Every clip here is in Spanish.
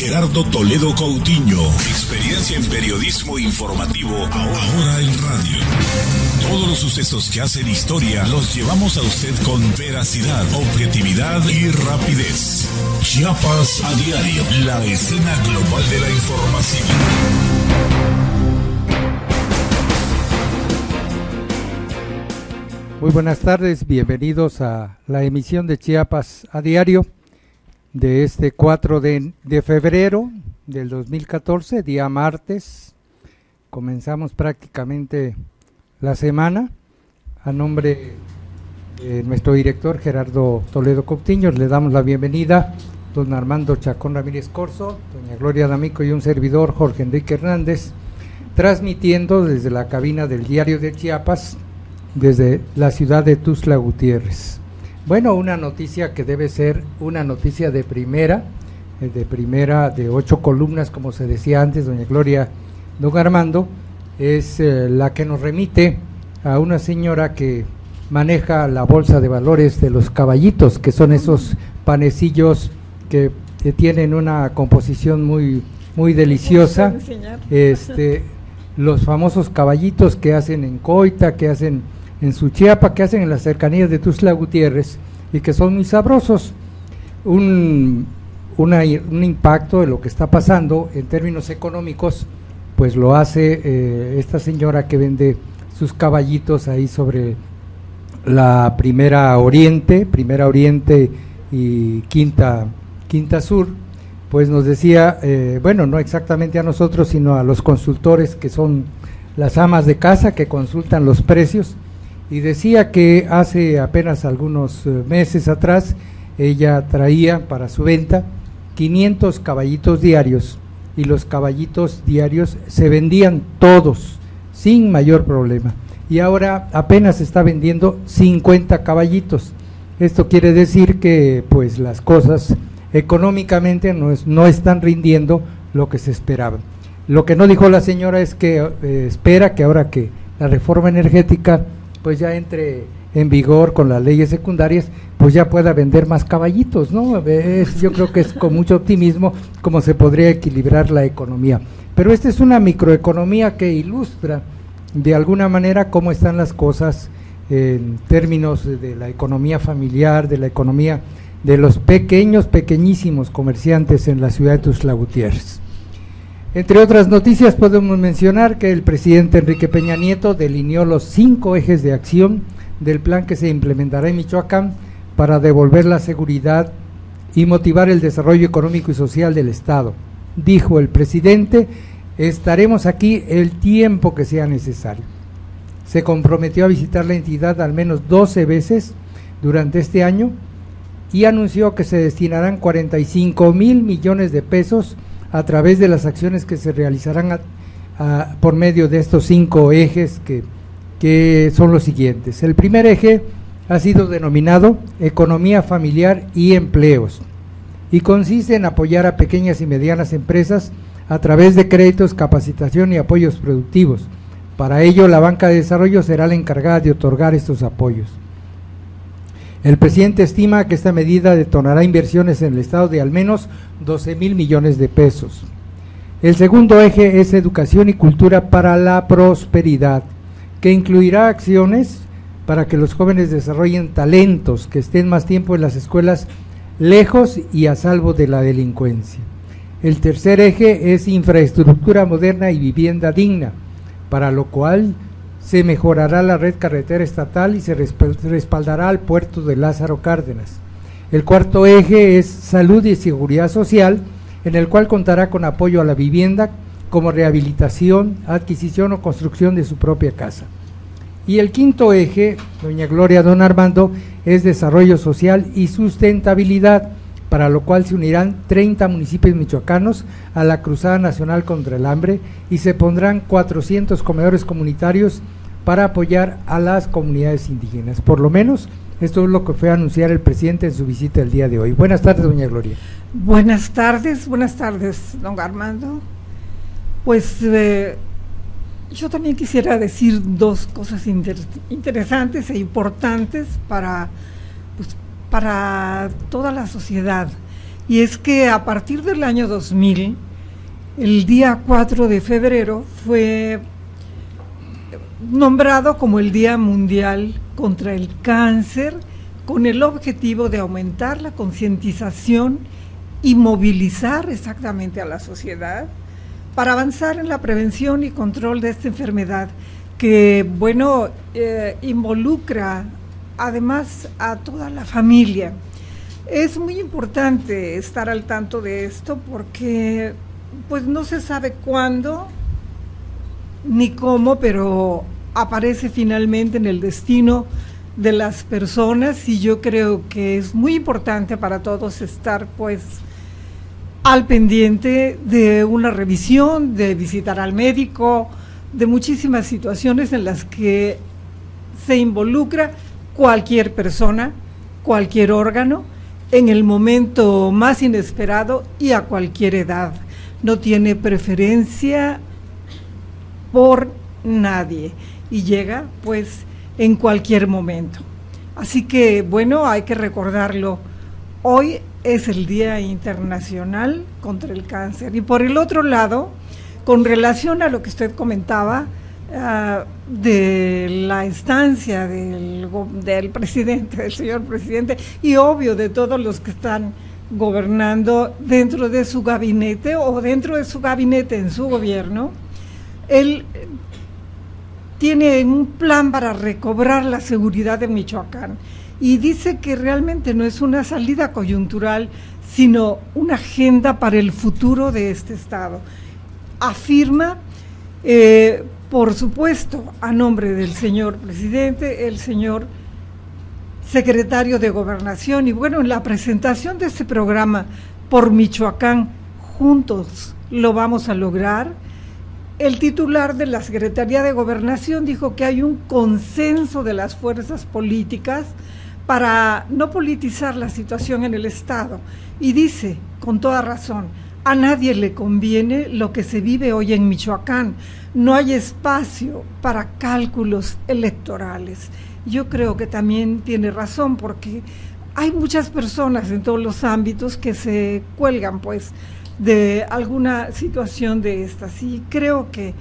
Gerardo Toledo Coutinho. Experiencia en periodismo informativo, ahora en radio. Todos los sucesos que hacen historia los llevamos a usted con veracidad, objetividad y rapidez. Chiapas a diario, la escena global de la información. Muy buenas tardes, bienvenidos a la emisión de Chiapas a diario de este 4 de febrero del 2014, día martes. Comenzamos prácticamente la semana. A nombre de nuestro director Gerardo Toledo Coutinho le damos la bienvenida, don Armando Chacón Ramírez Corzo, doña Gloria D'Amico y un servidor Jorge Enrique Hernández, transmitiendo desde la cabina del Diario de Chiapas, desde la ciudad de Tuxtla Gutiérrez. Bueno, una noticia que debe ser una noticia de primera, de 8 columnas, como se decía antes, doña Gloria, don Armando, es la que nos remite a una señora que maneja la bolsa de valores de los caballitos, que son esos panecillos que tienen una composición muy deliciosa, los famosos caballitos que hacen en Coita, que hacen en Suchiapa, que hacen en las cercanías de Tuxtla Gutiérrez y que son muy sabrosos. Un impacto de lo que está pasando en términos económicos, pues lo hace esta señora que vende sus caballitos ahí sobre la Primera Oriente y Quinta Sur. Pues nos decía, bueno, no exactamente a nosotros, sino a los consultores que son las amas de casa que consultan los precios, y decía que hace apenas algunos meses atrás ella traía para su venta 500 caballitos diarios, y los caballitos diarios se vendían todos sin mayor problema, y ahora apenas está vendiendo 50 caballitos. Esto quiere decir que pues las cosas económicamente no están rindiendo lo que se esperaba. Lo que no dijo la señora es que espera que ahora que la reforma energética pues ya entre en vigor con las leyes secundarias, pues ya pueda vender más caballitos, ¿no? Yo creo que es con mucho optimismo como se podría equilibrar la economía. Pero esta es una microeconomía que ilustra de alguna manera cómo están las cosas en términos de la economía familiar, de la economía de los pequeñísimos comerciantes en la ciudad de Tuxtla Gutiérrez. Entre otras noticias podemos mencionar que el presidente Enrique Peña Nieto delineó los 5 ejes de acción del plan que se implementará en Michoacán para devolver la seguridad y motivar el desarrollo económico y social del Estado. Dijo el presidente: estaremos aquí el tiempo que sea necesario. Se comprometió a visitar la entidad al menos 12 veces durante este año y anunció que se destinarán 45,000 millones de pesos a través de las acciones que se realizarán por medio de estos 5 ejes que son los siguientes. El primer eje ha sido denominado Economía Familiar y Empleos, y consiste en apoyar a pequeñas y medianas empresas a través de créditos, capacitación y apoyos productivos. Para ello, la banca de desarrollo será la encargada de otorgar estos apoyos. El presidente estima que esta medida detonará inversiones en el Estado de al menos 12,000 millones de pesos. El segundo eje es Educación y Cultura para la Prosperidad, que incluirá acciones para que los jóvenes desarrollen talentos, que estén más tiempo en las escuelas, lejos y a salvo de la delincuencia. El tercer eje es Infraestructura moderna y vivienda digna, para lo cual se mejorará la red carretera estatal y se respaldará al puerto de Lázaro Cárdenas. El cuarto eje es Salud y Seguridad Social, en el cual contará con apoyo a la vivienda como rehabilitación, adquisición o construcción de su propia casa. Y el quinto eje, doña Gloria, don Armando, es Desarrollo Social y Sustentabilidad, para lo cual se unirán 30 municipios michoacanos a la Cruzada Nacional contra el Hambre y se pondrán 400 comedores comunitarios para apoyar a las comunidades indígenas. Por lo menos esto es lo que fue a anunciar el presidente en su visita el día de hoy. Buenas tardes, doña Gloria. Buenas tardes, don Armando. Pues yo también quisiera decir 2 cosas interesantes e importantes para toda la sociedad, y es que a partir del año 2000, el día 4 de febrero fue nombrado como el Día Mundial contra el Cáncer, con el objetivo de aumentar la concientización y movilizar exactamente a la sociedad para avanzar en la prevención y control de esta enfermedad que, bueno, involucra además a toda la familia. Es muy importante estar al tanto de esto porque pues no se sabe cuándo ni cómo, pero aparece finalmente en el destino de las personas, y yo creo que es muy importante para todos estar pues al pendiente de una revisión, de visitar al médico, de muchísimas situaciones en las que se involucra cualquier persona, cualquier órgano, en el momento más inesperado y a cualquier edad. No tiene preferencia por nadie y llega pues en cualquier momento. Así que bueno, hay que recordarlo. Hoy es el Día Internacional contra el Cáncer. Y por el otro lado, con relación a lo que usted comentaba, de la estancia del presidente, del señor presidente, y obvio de todos los que están gobernando dentro de su gabinete o dentro de su gabinete en su gobierno, él tiene un plan para recobrar la seguridad de Michoacán y dice que realmente no es una salida coyuntural, sino una agenda para el futuro de este estado. Afirma, por supuesto, a nombre del señor presidente, el señor secretario de Gobernación, y bueno, en la presentación de este programa por Michoacán, juntos lo vamos a lograr. El titular de la Secretaría de Gobernación dijo que hay un consenso de las fuerzas políticas para no politizar la situación en el estado, y dice, con toda razón, a nadie le conviene lo que se vive hoy en Michoacán. No hay espacio para cálculos electorales. Yo creo que también tiene razón, porque hay muchas personas en todos los ámbitos que se cuelgan pues de alguna situación de estas, y creo que,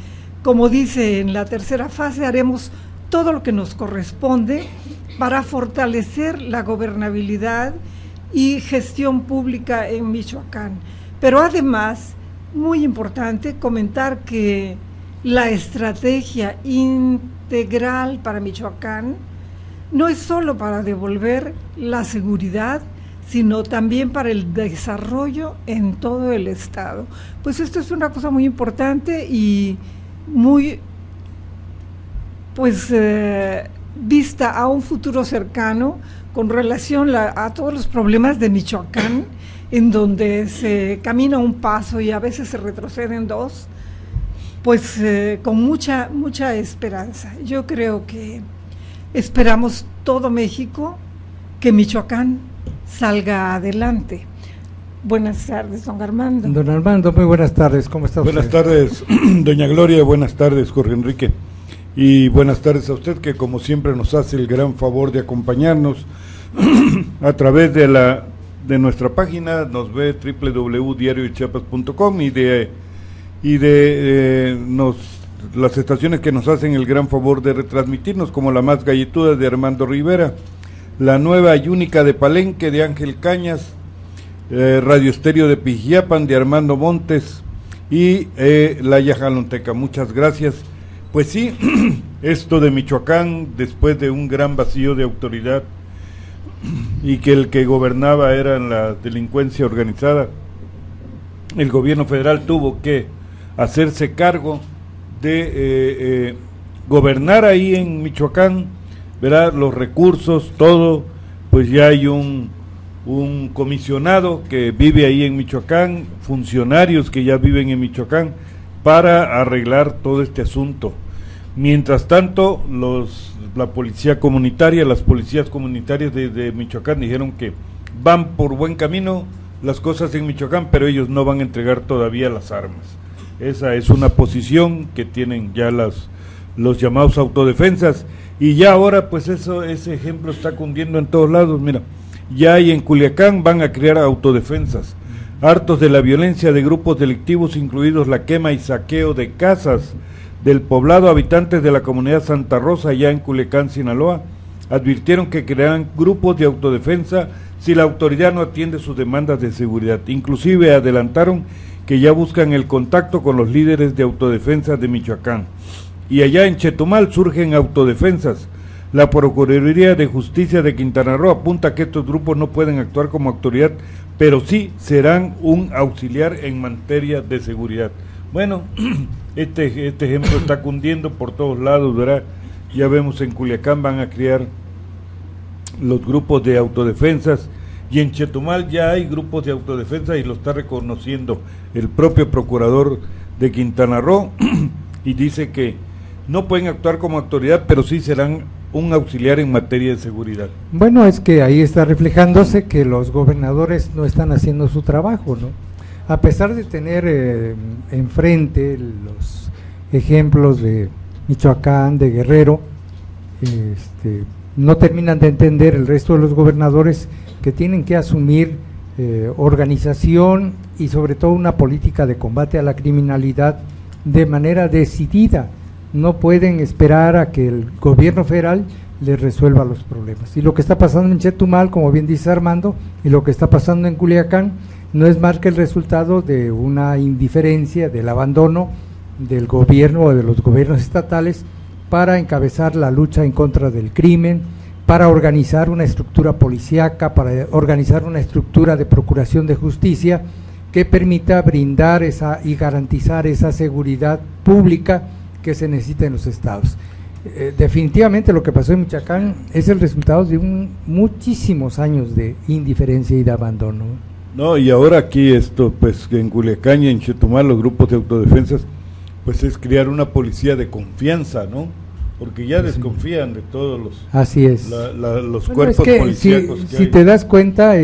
como dice en la tercera fase, haremos todo lo que nos corresponde para fortalecer la gobernabilidad y gestión pública en Michoacán. Pero además, muy importante comentar que la estrategia integral para Michoacán no es solo para devolver la seguridad, sino también para el desarrollo en todo el estado. Pues esto es una cosa muy importante y muy pues vista a un futuro cercano con relación a todos los problemas de Michoacán, en donde se camina un paso y a veces se retroceden dos, pues con mucha esperanza. Yo creo que esperamos todo México que Michoacán salga adelante. Buenas tardes, don Armando. Don Armando, muy buenas tardes, ¿cómo está usted? Buenas tardes, doña Gloria, buenas tardes, Jorge Enrique, y buenas tardes a usted, que como siempre nos hace el gran favor de acompañarnos a través de nuestra página. Nos ve www.diariodechiapas.com y las estaciones que nos hacen el gran favor de retransmitirnos, como la más galletuda de Armando Rivera, la nueva y única de Palenque de Ángel Cañas, Radio Estéreo de Pijiapan de Armando Montes y la Yajalonteca. Muchas gracias. Pues sí, esto de Michoacán, después de un gran vacío de autoridad y que el que gobernaba era la delincuencia organizada, el gobierno federal tuvo que hacerse cargo de gobernar ahí en Michoacán, ¿verdad? Los recursos, todo, pues ya hay un comisionado que vive ahí en Michoacán, funcionarios que ya viven en Michoacán, para arreglar todo este asunto. Mientras tanto, la policía comunitaria, las policías comunitarias de Michoacán dijeron que van por buen camino las cosas en Michoacán, pero ellos no van a entregar todavía las armas. Esa es una posición que tienen ya los llamados autodefensas, y ya ahora pues ese ejemplo está cundiendo en todos lados. Mira, ya hay en Culiacán, van a crear autodefensas, Hartos de la violencia de grupos delictivos, incluidos la quema y saqueo de casas del poblado, habitantes de la comunidad Santa Rosa, allá en Culiacán, Sinaloa, advirtieron que crearán grupos de autodefensa si la autoridad no atiende sus demandas de seguridad. Inclusive adelantaron que ya buscan el contacto con los líderes de autodefensa de Michoacán. Y allá en Chetumal surgen autodefensas. La Procuraduría de Justicia de Quintana Roo apunta que estos grupos no pueden actuar como autoridad, pero sí serán un auxiliar en materia de seguridad. Bueno, este ejemplo está cundiendo por todos lados, ¿verdad? Ya vemos en Culiacán van a crear los grupos de autodefensas, y en Chetumal ya hay grupos de autodefensa y lo está reconociendo el propio procurador de Quintana Roo, y dice que no pueden actuar como autoridad, pero sí serán un auxiliar en materia de seguridad. Bueno, es que ahí está reflejándose que los gobernadores no están haciendo su trabajo, ¿no? A pesar de tener enfrente los ejemplos de Michoacán, de Guerrero, no terminan de entender el resto de los gobernadores que tienen que asumir organización y sobre todo una política de combate a la criminalidad de manera decidida. No pueden esperar a que el gobierno federal les resuelva los problemas. Y lo que está pasando en Chetumal, como bien dice Armando, y lo que está pasando en Culiacán, no es más que el resultado de una indiferencia, del abandono del gobierno o de los gobiernos estatales para encabezar la lucha en contra del crimen, para organizar una estructura policíaca, para organizar una estructura de procuración de justicia que permita brindar y garantizar esa seguridad pública que se necesita en los estados. Definitivamente lo que pasó en Michoacán es el resultado de muchísimos años de indiferencia y de abandono. No, y ahora aquí pues en Culiacán y en Chetumal los grupos de autodefensas, pues es crear una policía de confianza, ¿no? Porque ya desconfían de todos los, así es. Los cuerpos policíacos si te das cuenta,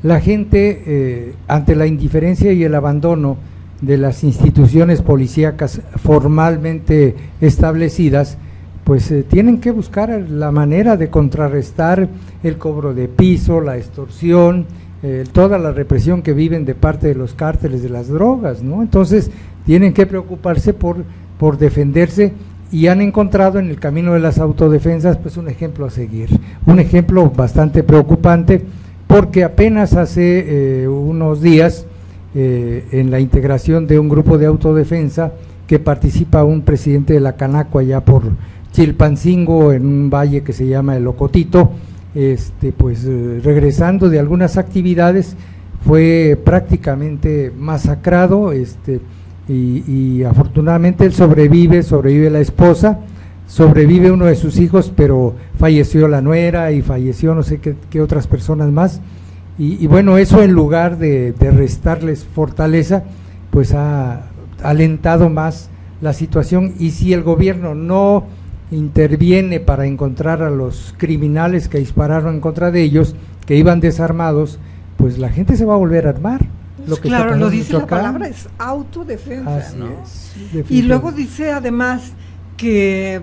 la gente ante la indiferencia y el abandono de las instituciones policíacas formalmente establecidas, pues tienen que buscar la manera de contrarrestar el cobro de piso, la extorsión, toda la represión que viven de parte de los cárteles de las drogas, ¿no? Entonces tienen que preocuparse por defenderse, y han encontrado en el camino de las autodefensas pues un ejemplo a seguir, un ejemplo bastante preocupante, porque apenas hace unos días en la integración de un grupo de autodefensa que participa un presidente de la Canaco allá por Chilpancingo, en un valle que se llama El Ocotito, regresando de algunas actividades, fue prácticamente masacrado, y afortunadamente él sobrevive la esposa, sobrevive uno de sus hijos, pero falleció la nuera y falleció no sé qué otras personas más. Y bueno, eso en lugar de restarles fortaleza, pues ha alentado más la situación. Y si el gobierno no interviene para encontrar a los criminales que dispararon en contra de ellos, que iban desarmados, pues la gente se va a volver a armar. Claro, lo dice la palabra, es autodefensa, así ¿no? Es, y luego dice además que,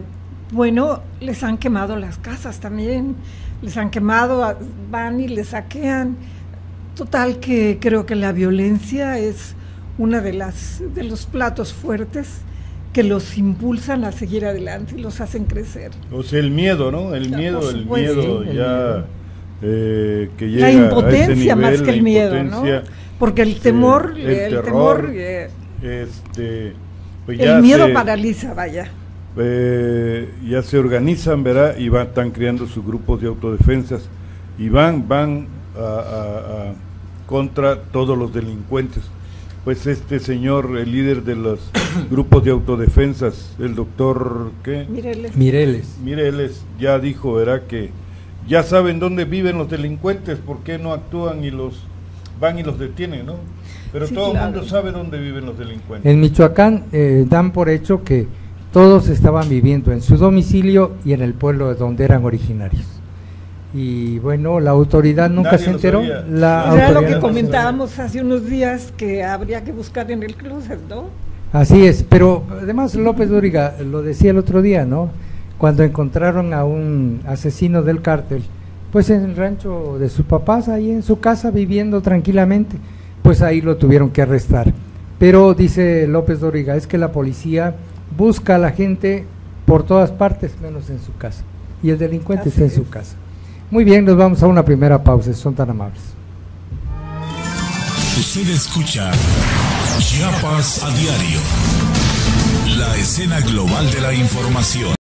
bueno, les han quemado las casas también, les han quemado, van y les saquean. Total que creo que la violencia es una de los platos fuertes que los impulsan a seguir adelante y los hacen crecer. O sea, el miedo, ¿no? El miedo ya que llega la impotencia a ese nivel, más que el miedo, ¿no? Porque el temor, pues el miedo paraliza, vaya. Ya se organizan, ¿verdad? Y están creando sus grupos de autodefensas y van contra todos los delincuentes. Pues este señor, el líder de los grupos de autodefensas, el doctor Mireles, ya dijo, ¿verdad? Que ya saben dónde viven los delincuentes, ¿por qué no actúan y los van y los detienen, ¿no? Pero sí, todo el mundo sabe dónde viven los delincuentes. En Michoacán dan por hecho que todos estaban viviendo en su domicilio y en el pueblo de donde eran originarios. Y bueno, la autoridad nunca se enteró. Era lo que comentábamos hace unos días, que habría que buscar en el closet, ¿no? Así es, pero además López Dóriga lo decía el otro día, ¿no? Cuando encontraron a un asesino del cártel pues en el rancho de sus papás, ahí en su casa viviendo tranquilamente, pues ahí lo tuvieron que arrestar. Pero dice López Dóriga, es que la policía busca a la gente por todas partes, menos en su casa, y el delincuente está en su casa. Muy bien, nos vamos a una primera pausa, si son tan amables. Usted escucha Chiapas a diario, la escena global de la información.